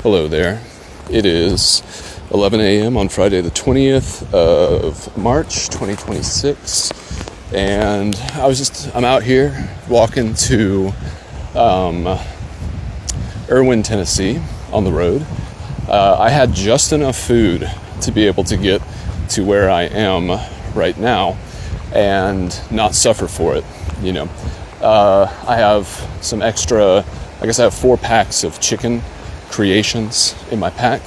Hello there. It is 11 a.m. on Friday the 20th of March 2026, and I'm out here walking to Irwin, Tennessee on the road. I had just enough food to be able to get to where I am right now and not suffer for it, I have some extra, I guess I have 4 packs of chicken creations in my pack,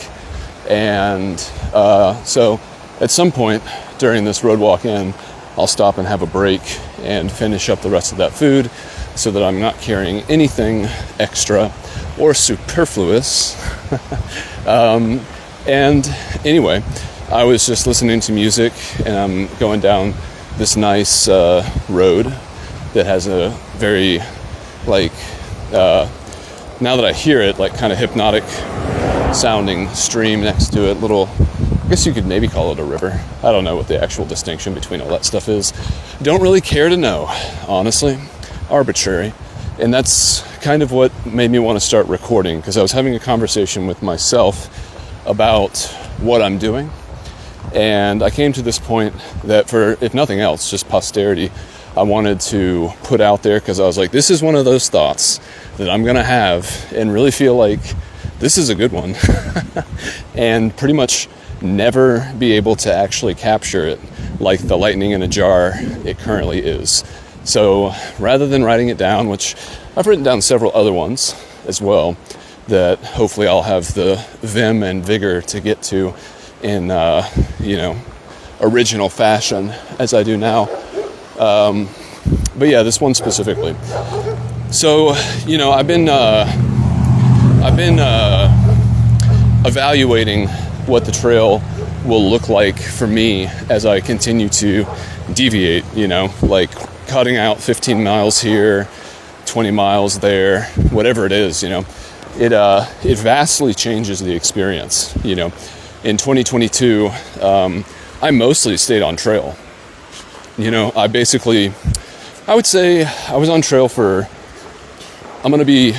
and so at some point during this road walk in, I'll stop and have a break and finish up the rest of that food so that I'm not carrying anything extra or superfluous. And anyway, I was just listening to music, and I'm going down this nice road that has a very, now that I hear it, kind of hypnotic sounding stream next to it. I guess you could maybe call it a river. I don't know what the actual distinction between all that stuff is. Don't really care to know, honestly. Arbitrary. And that's kind of what made me want to start recording, because I was having a conversation with myself about what I'm doing. And I came to this point that, for, if nothing else, just posterity, I wanted to put out there, because I was like, this is one of those thoughts that I'm going to have and really feel like this is a good one and pretty much never be able to actually capture it like the lightning in a jar it currently is. So rather than writing it down, which I've written down several other ones as well that hopefully I'll have the vim and vigor to get to in, original fashion as I do now. But yeah, this one specifically. So, I've been evaluating what the trail will look like for me as I continue to deviate, cutting out 15 miles here, 20 miles there, whatever it is, it vastly changes the experience. In 2022, I mostly stayed on trail. I would say I was on trail for, I'm going to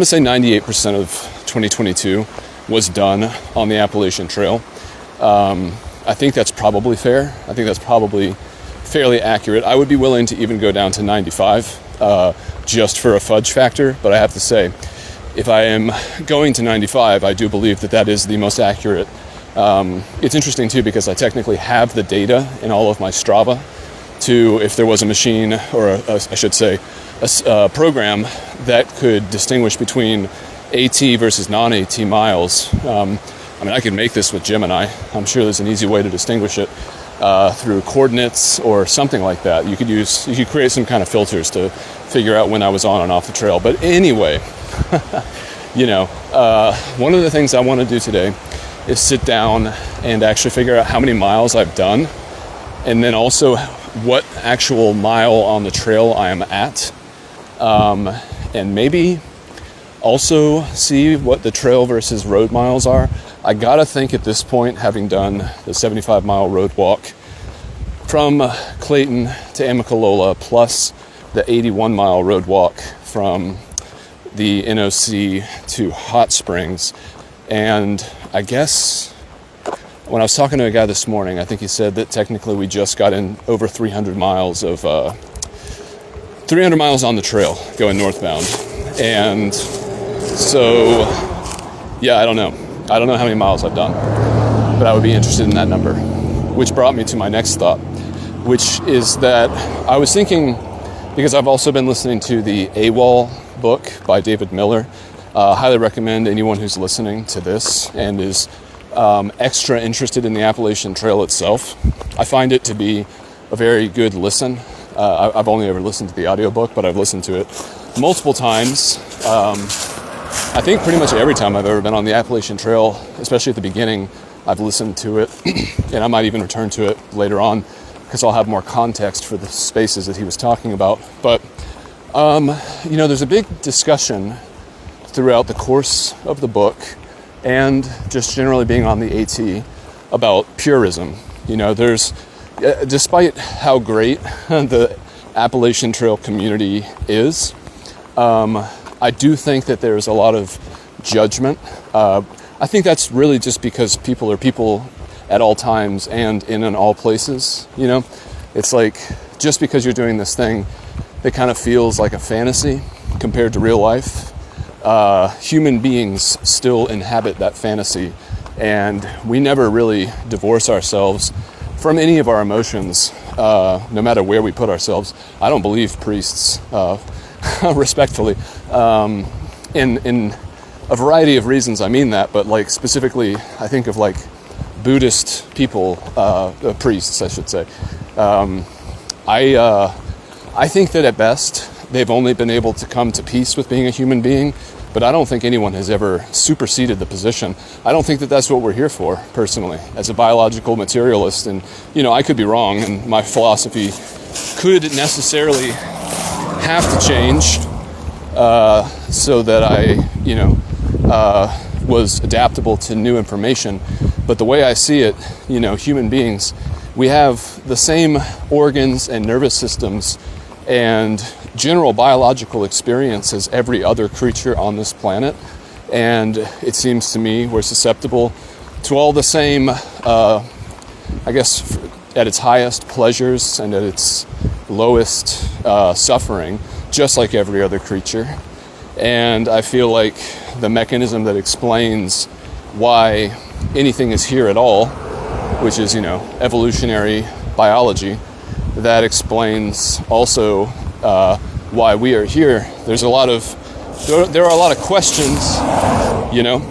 say 98% of 2022 was done on the Appalachian Trail. I think that's probably fair. I think that's probably fairly accurate. I would be willing to even go down to 95 just for a fudge factor, but I have to say, if I am going to 95, I do believe that is the most accurate. It's interesting too, because I technically have the data in all of my Strava to, if there was a machine, or a program that could distinguish between AT versus non-AT miles. I could make this with Gemini. I'm sure there's an easy way to distinguish it through coordinates or something like that. You could create some kind of filters to figure out when I was on and off the trail. But anyway, one of the things I want to do today is sit down and actually figure out how many miles I've done, and then also what actual mile on the trail I am at, and maybe also see what the trail versus road miles are. I gotta think at this point, having done the 75-mile road walk from Clayton to Amicalola, plus the 81-mile road walk from the NOC to Hot Springs. And I guess when I was talking to a guy this morning, I think he said that technically we just got in over 300 miles on the trail going northbound. And so, yeah, I don't know how many miles I've done, but I would be interested in that number, which brought me to my next thought, which is that I was thinking, because I've also been listening to the AWOL book by David Miller. Highly recommend anyone who's listening to this and is extra interested in the Appalachian Trail itself. I find it to be a very good listen. I've only ever listened to the audiobook, but I've listened to it multiple times. I think pretty much every time I've ever been on the Appalachian Trail, especially at the beginning, I've listened to it, and I might even return to it later on because I'll have more context for the spaces that he was talking about. But, there's a big discussion throughout the course of the book and just generally being on the AT about purism. There's, despite how great the Appalachian Trail community is, I do think that there's a lot of judgment. I think that's really just because people are people at all times and in all places, you know? It's like, just because you're doing this thing that kind of feels like a fantasy compared to real life, human beings still inhabit that fantasy, and we never really divorce ourselves from any of our emotions, no matter where we put ourselves. I don't believe priests, respectfully, in a variety of reasons I mean that, but like specifically I think of like Buddhist people, priests I should say. I think that at best they've only been able to come to peace with being a human being, but I don't think anyone has ever superseded the position. I don't think that that's what we're here for, personally, as a biological materialist. And, you know, I could be wrong, and my philosophy could necessarily have to change so that I, you know, was adaptable to new information. But the way I see it, you know, human beings, we have the same organs and nervous systems and general biological experience as every other creature on this planet. And it seems to me we're susceptible to all the same, I guess, at its highest pleasures and at its lowest suffering, just like every other creature. And I feel like the mechanism that explains why anything is here at all, which is, you know, evolutionary biology, that explains also why we are here. There are a lot of questions, you know,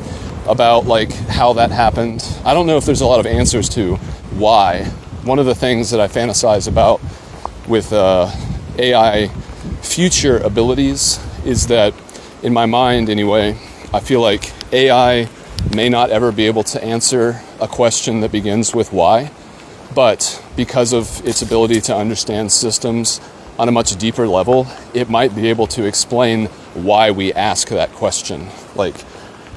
about like how that happened. I don't know if there's a lot of answers to why. One of the things that I fantasize about with AI future abilities is that, in my mind anyway, I feel like AI may not ever be able to answer a question that begins with why, but because of its ability to understand systems on a much deeper level, it might be able to explain why we ask that question. Like,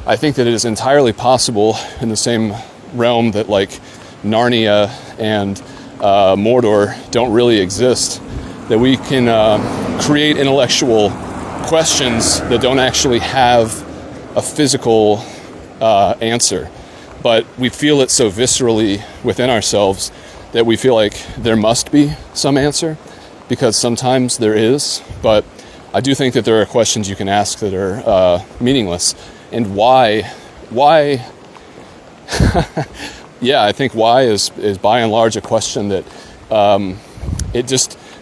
I think that it is entirely possible, in the same realm that like Narnia and Mordor don't really exist, that we can create intellectual questions that don't actually have a physical answer, but we feel it so viscerally within ourselves that we feel like there must be some answer, because sometimes there is. But I do think that there are questions you can ask that are meaningless. And why yeah, I think why is by and large a question that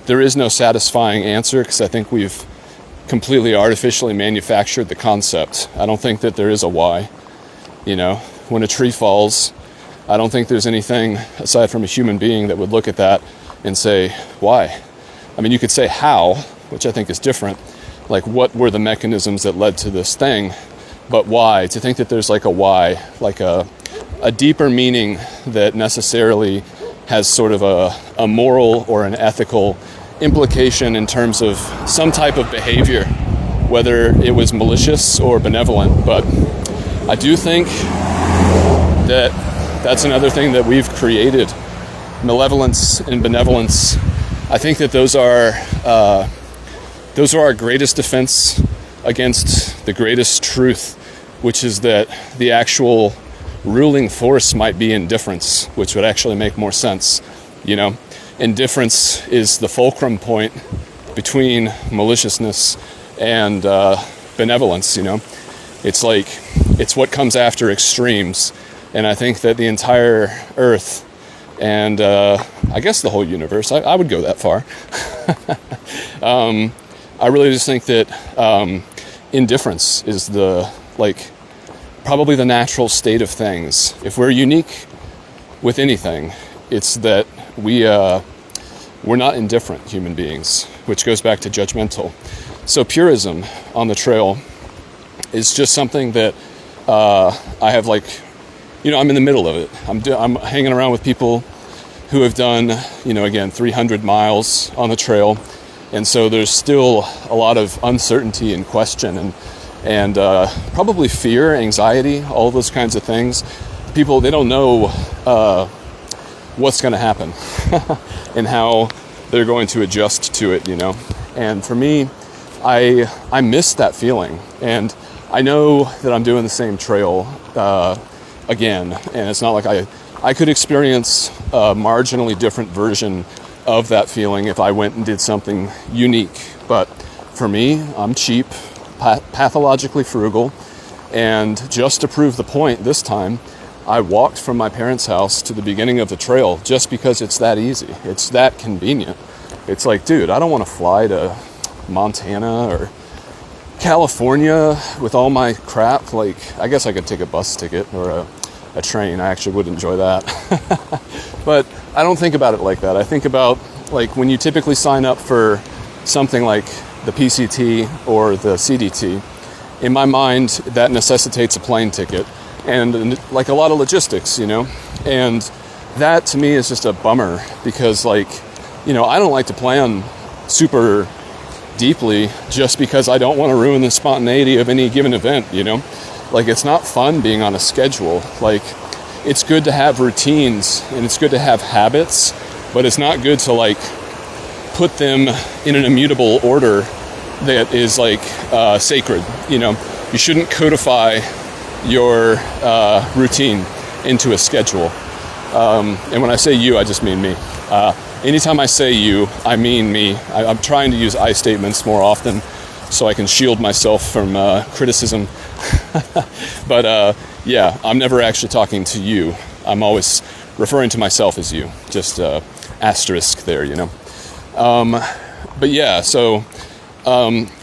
there is no satisfying answer, because I think we've completely artificially manufactured the concept. I don't think that there is a why. You know, when a tree falls, I don't think there's anything aside from a human being that would look at that and say, why? I mean, you could say how, which I think is different. Like, what were the mechanisms that led to this thing? But why? To think that there's like a why, like a deeper meaning that necessarily has sort of a moral or an ethical implication in terms of some type of behavior, whether it was malicious or benevolent. But I do think that that's another thing that we've created, malevolence and benevolence. I think that those are our greatest defense against the greatest truth, which is that the actual ruling force might be indifference, which would actually make more sense. You know, indifference is the fulcrum point between maliciousness and benevolence. You know, it's like, it's what comes after extremes. And I think that the entire earth and I guess the whole universe, I would go that far. I really just think that indifference is probably the natural state of things. If we're unique with anything, it's that we're not indifferent human beings, which goes back to judgmental. So purism on the trail is just something that I have, like, you know, I'm in the middle of it. I'm hanging around with people who have done, you know, again, 300 miles on the trail. And so there's still a lot of uncertainty and question and probably fear, anxiety, all those kinds of things. People, they don't know what's going to happen and how they're going to adjust to it, you know. And for me, I miss that feeling. And I know that I'm doing the same trail again, and it's not like I could experience a marginally different version of that feeling if I went and did something unique. But for me, I'm cheap, pathologically frugal, and just to prove the point this time, I walked from my parents' house to the beginning of the trail just because it's that easy. It's that convenient. It's like, dude, I don't want to fly to Montana or California with all my crap. Like, I guess I could take a bus ticket or a train. I actually would enjoy that. But I don't think about it like that. I think about, like, when you typically sign up for something like the PCT or the CDT, in my mind, that necessitates a plane ticket and like a lot of logistics, you know? And that to me is just a bummer because, like, you know, I don't like to plan super deeply just because I don't want to ruin the spontaneity of any given event, you know? Like, it's not fun being on a schedule. Like, it's good to have routines and it's good to have habits, but it's not good to, like, put them in an immutable order that is, like, sacred, you know? You shouldn't codify your routine into a schedule. And when I say you, I just mean me. Anytime I say you, I mean me. I'm trying to use I statements more often so I can shield myself from criticism. But yeah, I'm never actually talking to you. I'm always referring to myself as you. Just asterisk there, you know. But yeah, so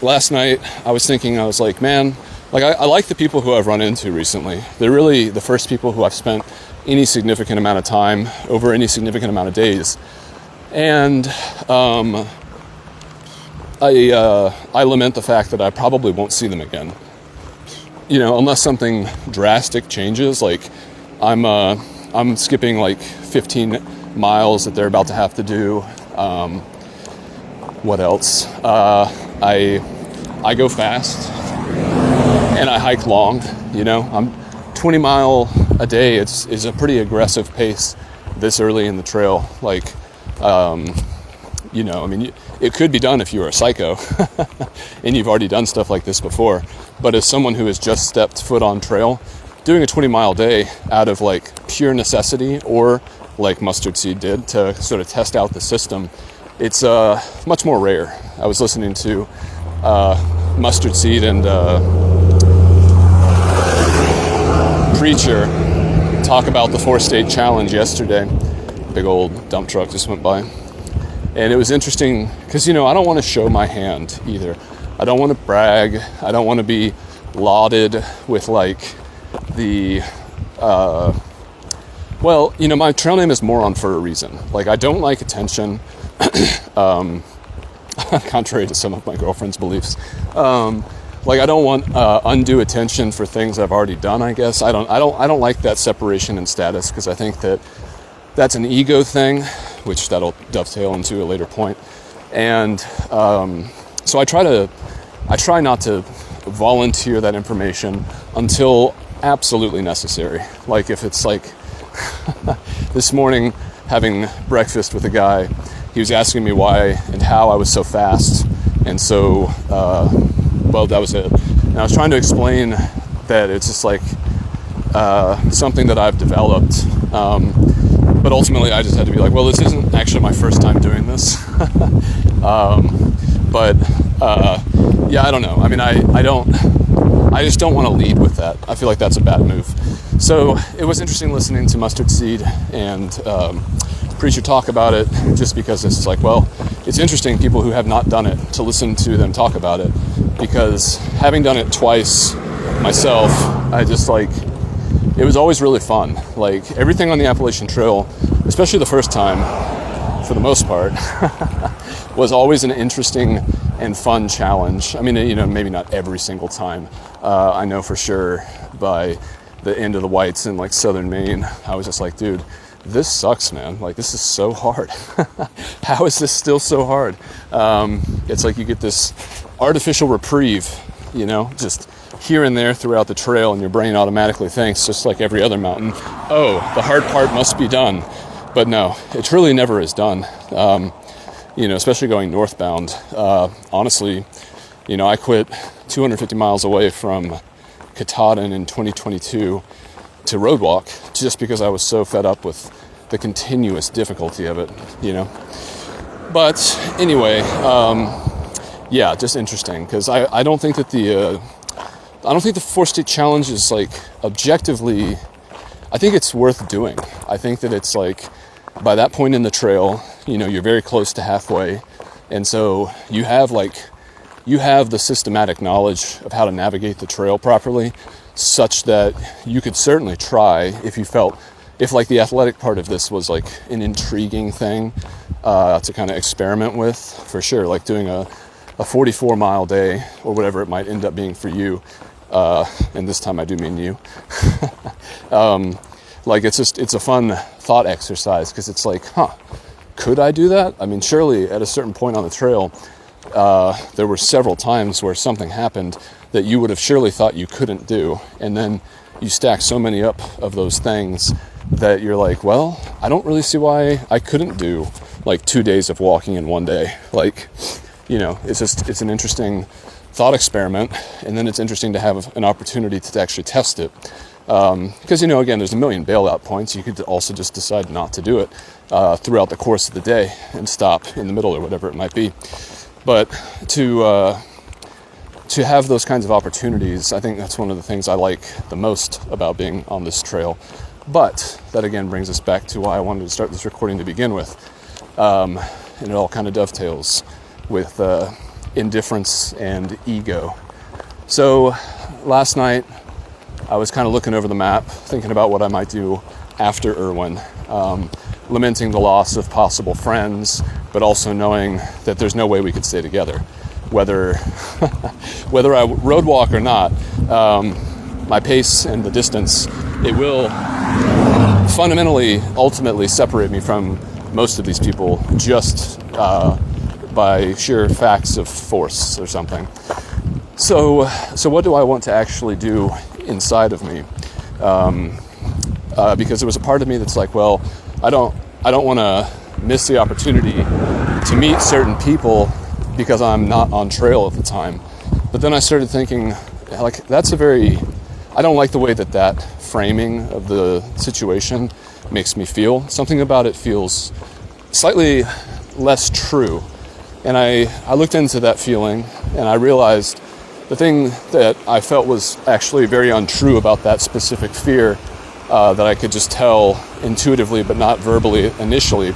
last night I was thinking, I was like, man, like I like the people who I've run into recently. They're really the first people who I've spent any significant amount of time over any significant amount of days. And I lament the fact that I probably won't see them again. You know, unless something drastic changes, like I'm skipping like 15 miles that they're about to have to do. What else? I go fast and I hike long. You know, I'm 20 mile a day. Is a pretty aggressive pace this early in the trail. Like, you know, I mean, it could be done if you were a psycho and you've already done stuff like this before. But as someone who has just stepped foot on trail, doing a 20-mile day out of like pure necessity, or like Mustard Seed did to sort of test out the system, it's much more rare. I was listening to Mustard Seed and Preacher talk about the 4-state challenge yesterday. Big old dump truck just went by. And it was interesting because, you know, I don't want to show my hand either. I don't want to brag. I don't want to be lauded with like the, well, you know, my trail name is Moron for a reason. Like, I don't like attention, contrary to some of my girlfriend's beliefs. Like, I don't want undue attention for things I've already done, I guess. I don't like that separation in status because I think that that's an ego thing, which that'll dovetail into a later point. And so I try not to volunteer that information until absolutely necessary. Like, if it's like this morning having breakfast with a guy, he was asking me why and how I was so fast. And so, well, that was it. And I was trying to explain that it's just like something that I've developed. But ultimately, I just had to be like, well, this isn't actually my first time doing this. But yeah, I don't know. I mean, I just don't want to lead with that. I feel like that's a bad move. So it was interesting listening to Mustard Seed and Preacher talk about it, just because it's like, well, it's interesting people who have not done it to listen to them talk about it, because having done it twice myself, I just like, it was always really fun. Like, everything on the Appalachian Trail, especially the first time, for the most part, was always an interesting and fun challenge. I mean, you know, maybe not every single time. I know for sure by the end of the Whites in like southern Maine, I was just like, dude, this sucks, man. Like, this is so hard. How is this still so hard? It's like you get this artificial reprieve, you know, just here and there throughout the trail, and your brain automatically thinks, just like every other mountain, oh, the hard part must be done. But no, it truly never is done. You know, especially going northbound. Honestly, you know, I quit 250 miles away from Katahdin in 2022 to roadwalk, just because I was so fed up with the continuous difficulty of it, But anyway, just interesting, because I don't think that the 4-state challenge is like objectively. I think it's worth doing. I think that it's like by that point in the trail, you're very close to halfway, and so you have the systematic knowledge of how to navigate the trail properly, such that you could certainly try if like the athletic part of this was like an intriguing thing to kind of experiment with, for sure, like doing a 44-mile day or whatever it might end up being for you. And this time I do mean you. It's a fun thought exercise, because it's like, could I do that? I mean, surely at a certain point on the trail, there were several times where something happened that you would have surely thought you couldn't do. And then you stack so many up of those things that you're like, well, I don't really see why I couldn't do like 2 days of walking in one day. It's an interesting thought experiment, and then it's interesting to have an opportunity to actually test it. Because, again, there's a million bailout points. You could also just decide not to do it throughout the course of the day and stop in the middle or whatever it might be. But to have those kinds of opportunities, I think that's one of the things I like the most about being on this trail. But that, again, brings us back to why I wanted to start this recording to begin with. And it all kind of dovetails with indifference and ego. So last night, I was kind of looking over the map, thinking about what I might do after Irwin, lamenting the loss of possible friends, but also knowing that there's no way we could stay together. Whether I roadwalk or not, my pace and the distance, it will fundamentally, ultimately separate me from most of these people just by sheer facts of force or something. So what do I want to actually do inside of me? Because there was a part of me that's like, well, I don't want to miss the opportunity to meet certain people because I'm not on trail at the time. But then I started thinking, like, I don't like the way that framing of the situation makes me feel. Something about it feels slightly less true. And I looked into that feeling, and I realized the thing that I felt was actually very untrue about that specific fear, that I could just tell intuitively but not verbally initially,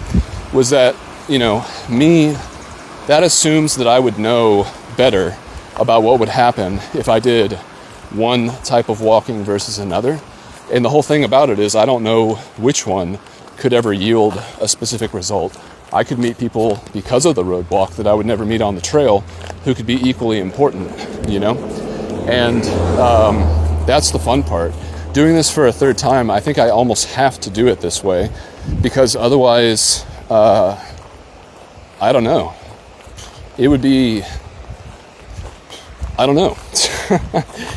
was that, that assumes that I would know better about what would happen if I did one type of walking versus another. And the whole thing about it is I don't know which one could ever yield a specific result. I could meet people because of the roadwalk that I would never meet on the trail who could be equally important, And that's the fun part. Doing this for a third time, I think I almost have to do it this way, because otherwise, I don't know. It would be, I don't know.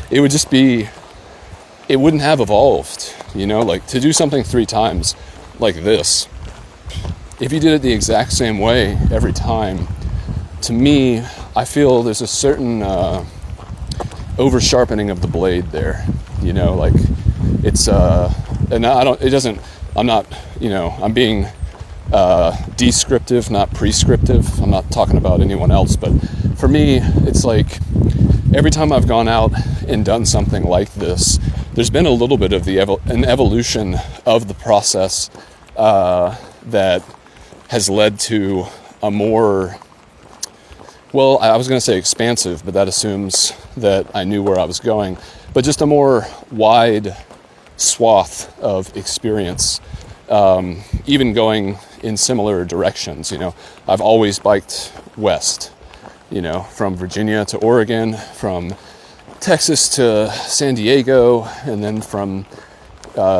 It would just be, it wouldn't have evolved, like to do something 3 times like this. If you did it the exact same way every time, to me, I feel there's a certain over sharpening of the blade there, like it's, and I'm being descriptive, not prescriptive. I'm not talking about anyone else, but for me, it's like every time I've gone out and done something like this, there's been a little bit of an evolution of the process that has led to a more, well, I was going to say expansive, but that assumes that I knew where I was going, but just a more wide swath of experience, even going in similar directions. I've always biked west, from Virginia to Oregon, from Texas to San Diego, and then from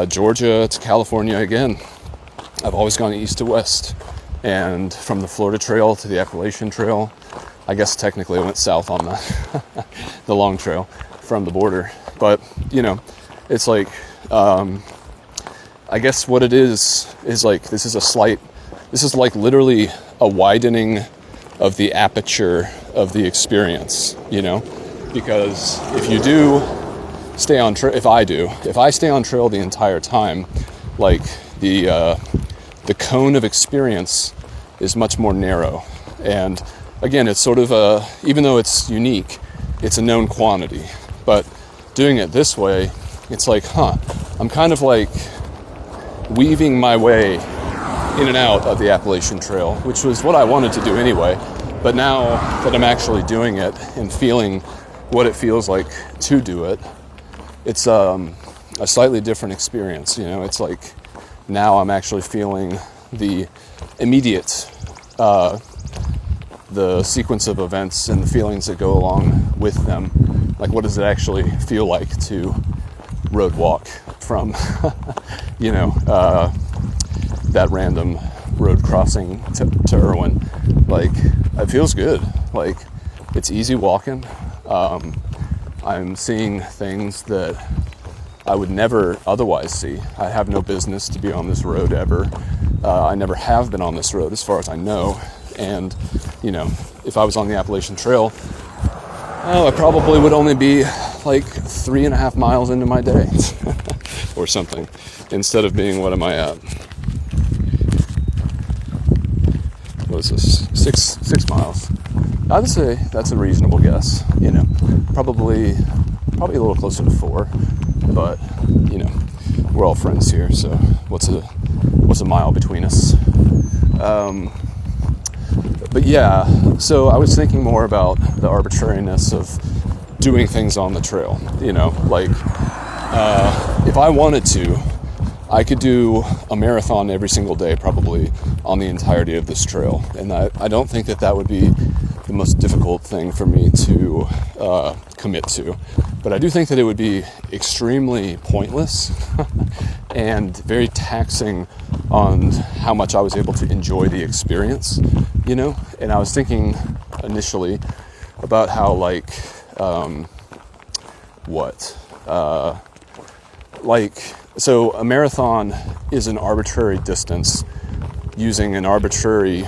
Georgia to California again. I've always gone east to west, and from the Florida Trail to the Appalachian Trail. I guess technically I went south on the long trail from the border, but it's like, I guess what it is like, this is like literally a widening of the aperture of the experience, because if you do stay on trail, if I stay on trail the entire time, like the cone of experience is much more narrow. And again, it's sort of even though it's unique, it's a known quantity. But doing it this way, it's like, I'm kind of like weaving my way in and out of the Appalachian Trail, which was what I wanted to do anyway. But now that I'm actually doing it and feeling what it feels like to do it, it's a slightly different experience. It's like now I'm actually feeling the immediate, the sequence of events and the feelings that go along with them. Like, what does it actually feel like to road walk from, that random road crossing to Irwin? Like, it feels good. Like, it's easy walking. I'm seeing things that I would never otherwise see. I have no business to be on this road ever. I never have been on this road as far as I know. And, if I was on the Appalachian Trail, I probably would only be like 3.5 miles into my day or something, instead of being, what am I at? What is this? Six miles. I'd say that's a reasonable guess. Probably a little closer to 4, but we're all friends here, so what's a mile between us? But yeah, so I was thinking more about the arbitrariness of doing things on the trail. Like if I wanted to, I could do a marathon every single day, probably, on the entirety of this trail. And I don't think that would be the most difficult thing for me to commit to. But I do think that it would be extremely pointless and very taxing on how much I was able to enjoy the experience, And I was thinking initially about how, so a marathon is an arbitrary distance using an arbitrary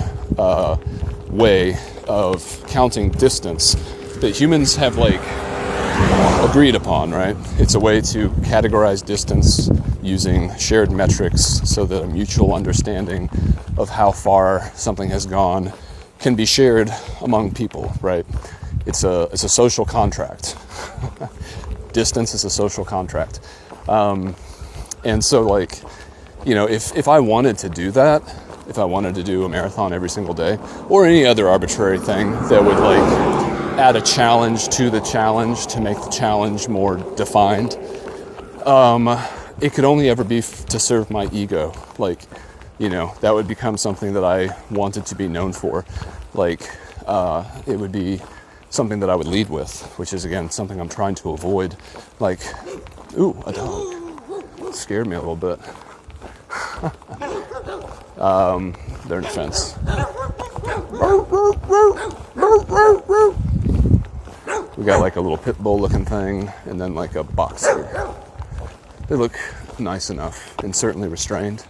way of counting distance that humans have agreed upon, right? It's a way to categorize distance using shared metrics so that a mutual understanding of how far something has gone can be shared among people, right? It's a social contract. Distance is a social contract. And so if I wanted to do that, if I wanted to do a marathon every single day, or any other arbitrary thing that would add a challenge to the challenge to make the challenge more defined, it could only ever be to serve my ego. That would become something that I wanted to be known for. It would be something that I would lead with, which is, again, something I'm trying to avoid. Ooh, a dog. It scared me a little bit. They're in a fence. We got a little pit bull looking thing, and then a boxer. They look nice enough and certainly restrained.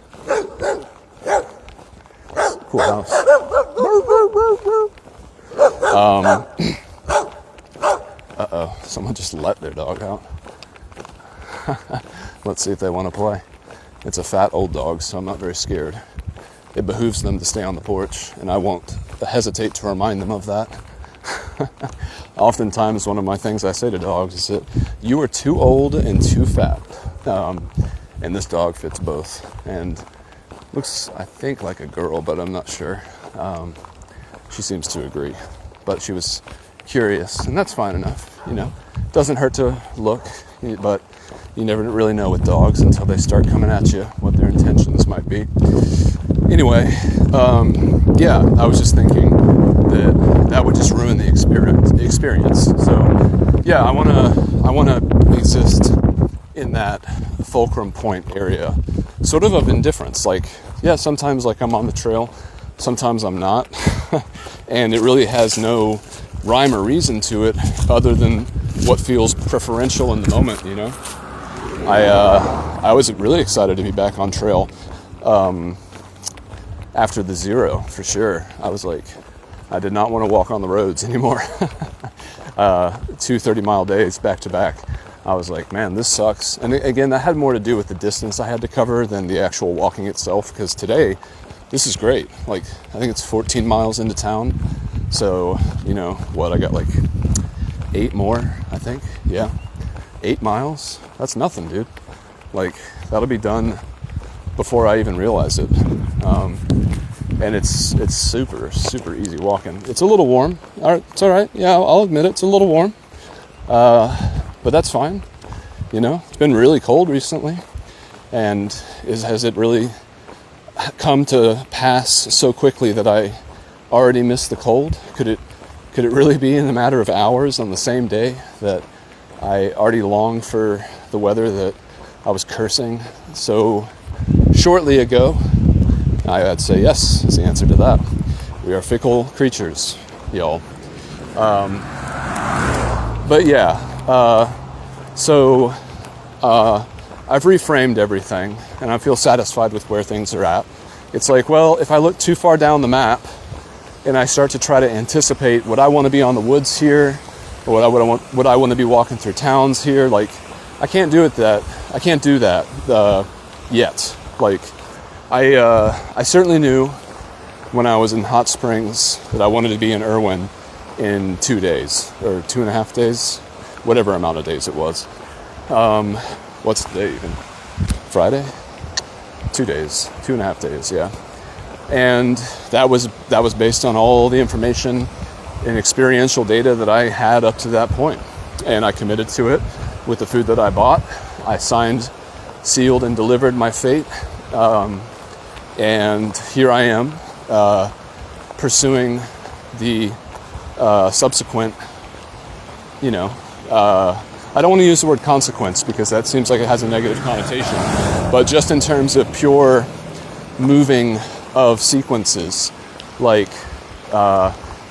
Cool house. Uh-oh, someone just let their dog out. Let's see if they want to play. It's a fat old dog, so I'm not very scared. It behooves them to stay on the porch, and I won't hesitate to remind them of that. Oftentimes, one of my things I say to dogs is that you are too old and too fat. And this dog fits both. And looks, I think, like a girl, but I'm not sure. She seems to agree. But she was curious, and that's fine enough. Doesn't hurt to look, but you never really know with dogs until they start coming at you what their intentions might be. Anyway, I was just thinking that would just ruin the experience. So, yeah, I wanna exist in that fulcrum point area, sort of indifference. Sometimes I'm on the trail, sometimes I'm not, and it really has no rhyme or reason to it other than what feels preferential in the moment. I was really excited to be back on trail after the 0, for sure. I was I did not want to walk on the roads anymore. 2 30-mile days back to back I was like, man, this sucks. And again, that had more to do with the distance I had to cover than the actual walking itself, because today, this is great. Like, I think it's 14 miles into town. So, you know, what, I got like 8 more, I think. Yeah, 8 miles. That's nothing, dude. Like, that'll be done before I even realize it. And it's super, super easy walking. It's a little warm. All right, it's all right. Yeah, I'll admit it. It's a little warm. But that's fine. You know, it's been really cold recently. And has it really come to pass so quickly that I already missed the cold? Could it really be in a matter of hours on the same day that I already longed for the weather that I was cursing so shortly ago? I'd say yes is the answer to that. We are fickle creatures, y'all. But yeah, so I've reframed everything, and I feel satisfied with where things are at. It's like, well, if I look too far down the map and I start to try to anticipate what I want to be on the woods here, or what I want to be walking through towns here, like, I can't do that yet. Like, I certainly knew when I was in Hot Springs that I wanted to be in Irwin in 2 days, or 2.5 days, whatever amount of days it was. What's the day even? Friday? 2 days, 2.5 days, yeah. And that was based on all the information and experiential data that I had up to that point. And I committed to it with the food that I bought. I signed, sealed, and delivered my fate. And here I am, pursuing the subsequent, you know, I don't want to use the word consequence because that seems like it has a negative connotation, but just in terms of pure moving of sequences, like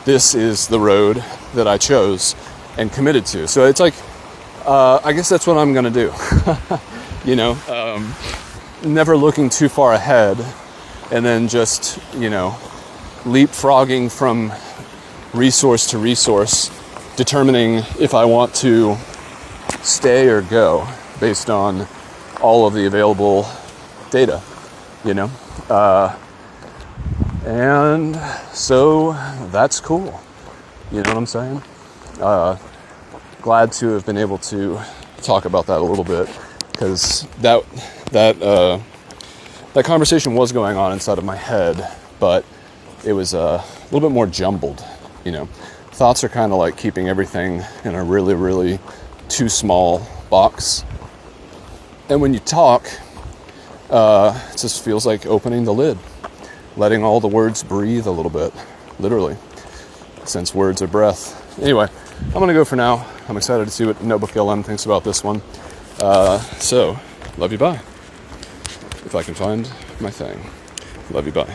this is the road that I chose and committed to. So it's like, I guess that's what I'm going to do, you know, never looking too far ahead and then just, you know, leapfrogging from resource to resource, determining if I want to stay or go based on all of the available data, you know? And so that's cool. You know what I'm saying? Glad to have been able to talk about that a little bit, because that conversation was going on inside of my head, but it was a little bit more jumbled, you know. Thoughts are kind of like keeping everything in a really, really too small box. And when you talk, it just feels like opening the lid, letting all the words breathe a little bit, literally, since words are breath. Anyway, I'm going to go for now. I'm excited to see what Notebook LM thinks about this one. So, love you, bye. If I can find my thing. Love you, bye.